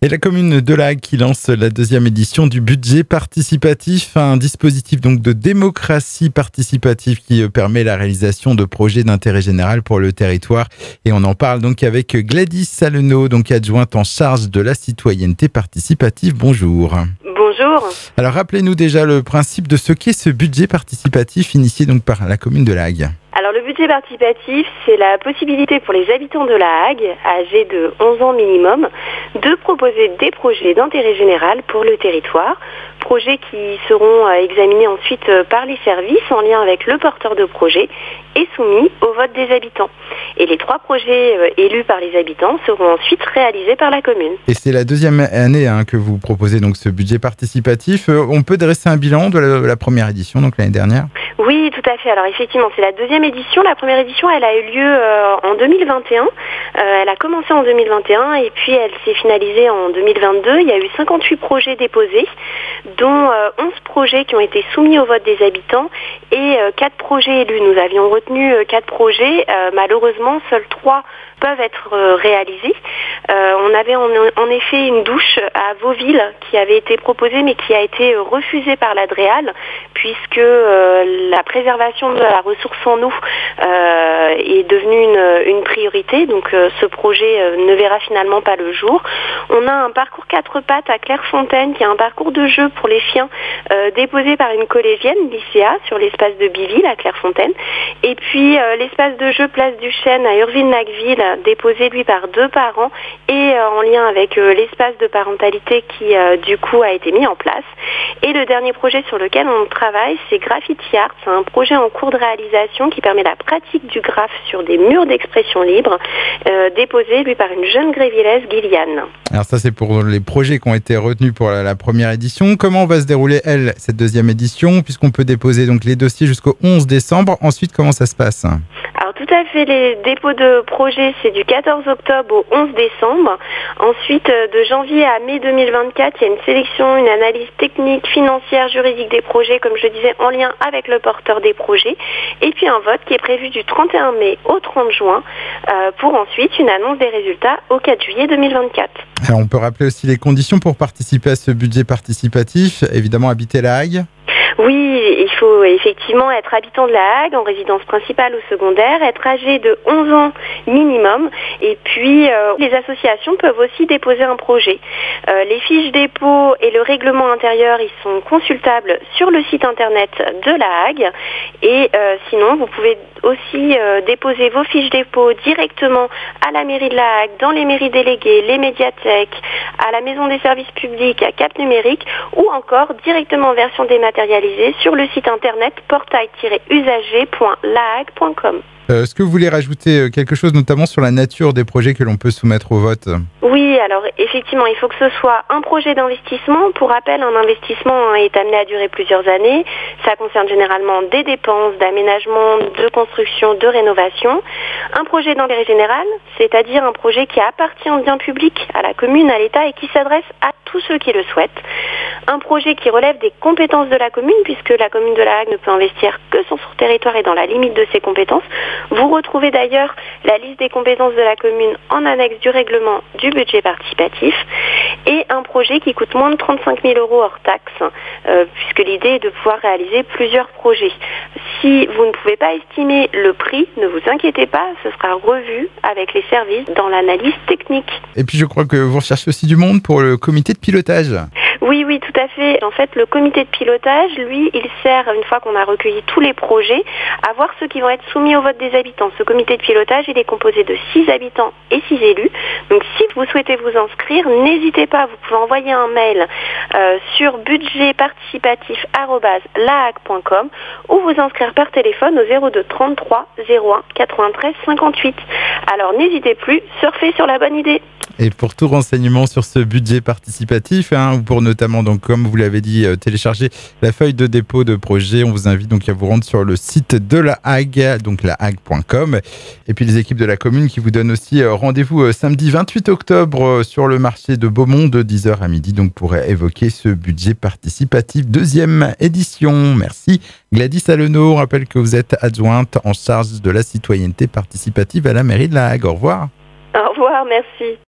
Et la commune de La Hague qui lance la deuxième édition du budget participatif, un dispositif donc de démocratie participative qui permet la réalisation de projets d'intérêt général pour le territoire. Et on en parle donc avec Gladys Saleneau, donc adjointe en charge de la citoyenneté participative. Bonjour. Bonjour. Alors rappelez-nous déjà le principe de ce qu'est ce budget participatif initié donc par la commune de La Hague. Alors le budget participatif, c'est la possibilité pour les habitants de La Hague, âgés de 11 ans minimum, de proposer des projets d'intérêt général pour le territoire. Projets qui seront examinés ensuite par les services en lien avec le porteur de projet et soumis au vote des habitants. Et les 3 projets élus par les habitants seront ensuite réalisés par la commune. Et c'est la deuxième année que vous proposez donc ce budget participatif. On peut dresser un bilan de la première édition, donc l'année dernière ? Oui, tout à fait. Alors effectivement, c'est la deuxième édition. La première édition, elle a eu lieu en 2021. Elle a commencé en 2021 et puis elle s'est finalisée en 2022. Il y a eu 58 projets déposés, dont 11 projets qui ont été soumis au vote des habitants et 4 projets élus. Nous avions retenu 4 projets. Malheureusement, seuls 3 peuvent être réalisés. On avait en effet une douche à Vauville qui avait été proposée mais qui a été refusée par l'Adréal puisque la préservation de la ressource en eau est devenue une priorité. Donc ce projet ne verra finalement pas le jour. On a un parcours 4 pattes à Clairefontaine qui est un parcours de jeu pour les chiens déposé par une collégienne lycéa sur l'espace de Biville à Clairefontaine. Et puis l'espace de jeu Place du Chêne à Urville-Nacville déposé lui par 2 parents et en lien avec l'espace de parentalité qui du coup a été mis en place. Et le dernier projet sur lequel on travaille, c'est Graffiti Art. C'est un projet en cours de réalisation qui permet la pratique du graphe sur des murs d'expression libre, déposé lui par une jeune grévillaise, Gilliane. Alors ça, c'est pour les projets qui ont été retenus pour la première édition. Comment va se dérouler, cette deuxième édition, puisqu'on peut déposer donc les dossiers jusqu'au 11 décembre. Ensuite, comment ça se passe ? Alors tout à fait, les dépôts de projets, c'est du 14 octobre au 11 décembre. Ensuite, de janvier à mai 2024, il y a une sélection, une analyse technique, financière, juridique des projets, comme je disais, en lien avec le porteur des projets. Et puis un vote qui est prévu du 31 mai au 30 juin pour ensuite une annonce des résultats au 4 juillet 2024. Alors on peut rappeler aussi les conditions pour participer à ce budget participatif. Évidemment, habiter La Hague. Oui, il faut effectivement être habitant de La Hague, en résidence principale ou secondaire, être âgé de 11 ans minimum, et puis les associations peuvent aussi déposer un projet. Les fiches dépôt et le règlement intérieur, ils sont consultables sur le site internet de La Hague, et sinon vous pouvez aussi déposer vos fiches dépôt directement à la mairie de La Hague, dans les mairies déléguées, les médiathèques, à la maison des services publics, à Cap Numérique, ou encore directement en version dématérialisée sur le site internet portail-usager.lahague.com. Est-ce que vous voulez rajouter quelque chose, notamment sur la nature des projets que l'on peut soumettre au vote ? Oui, alors effectivement, il faut que ce soit un projet d'investissement. Pour rappel, un investissement est amené à durer plusieurs années. Ça concerne généralement des dépenses d'aménagement, de construction, de rénovation. Un projet d'intérêt général, c'est-à-dire un projet qui appartient au bien public, à la commune, à l'État et qui s'adresse à tous ceux qui le souhaitent. Un projet qui relève des compétences de la commune, puisque la commune de La Hague ne peut investir que sur son territoire et dans la limite de ses compétences. Vous retrouvez d'ailleurs la liste des compétences de la commune en annexe du règlement du budget participatif, et un projet qui coûte moins de 35 000 € hors taxe, puisque l'idée est de pouvoir réaliser plusieurs projets. Si vous ne pouvez pas estimer le prix, ne vous inquiétez pas, ce sera revu avec les services dans l'analyse technique. Et puis je crois que vous recherchez aussi du monde pour le comité de pilotage. Oui, tout à fait. En fait, le comité de pilotage, lui, il sert, une fois qu'on a recueilli tous les projets, à voir ceux qui vont être soumis au vote des habitants. Ce comité de pilotage, il est composé de 6 habitants et 6 élus. Donc, si vous souhaitez vous inscrire, n'hésitez pas. Vous pouvez envoyer un mail sur budgetparticipatif@lahague.com ou vous inscrire par téléphone au 02 33 01 93 58. Alors, n'hésitez plus, surfez sur la bonne idée. Et pour tout renseignement sur ce budget participatif, ou pour notamment, donc, comme vous l'avez dit, télécharger la feuille de dépôt de projet, on vous invite donc à vous rendre sur le site de La Hague, donc lahague.com. Et puis les équipes de la commune qui vous donnent aussi rendez-vous samedi 28 octobre sur le marché de Beaumont de 10h à midi, donc pour évoquer ce budget participatif deuxième édition. Merci Gladys Saleneau. On rappelle que vous êtes adjointe en charge de la citoyenneté participative à la mairie de La Hague. Au revoir. Au revoir, merci.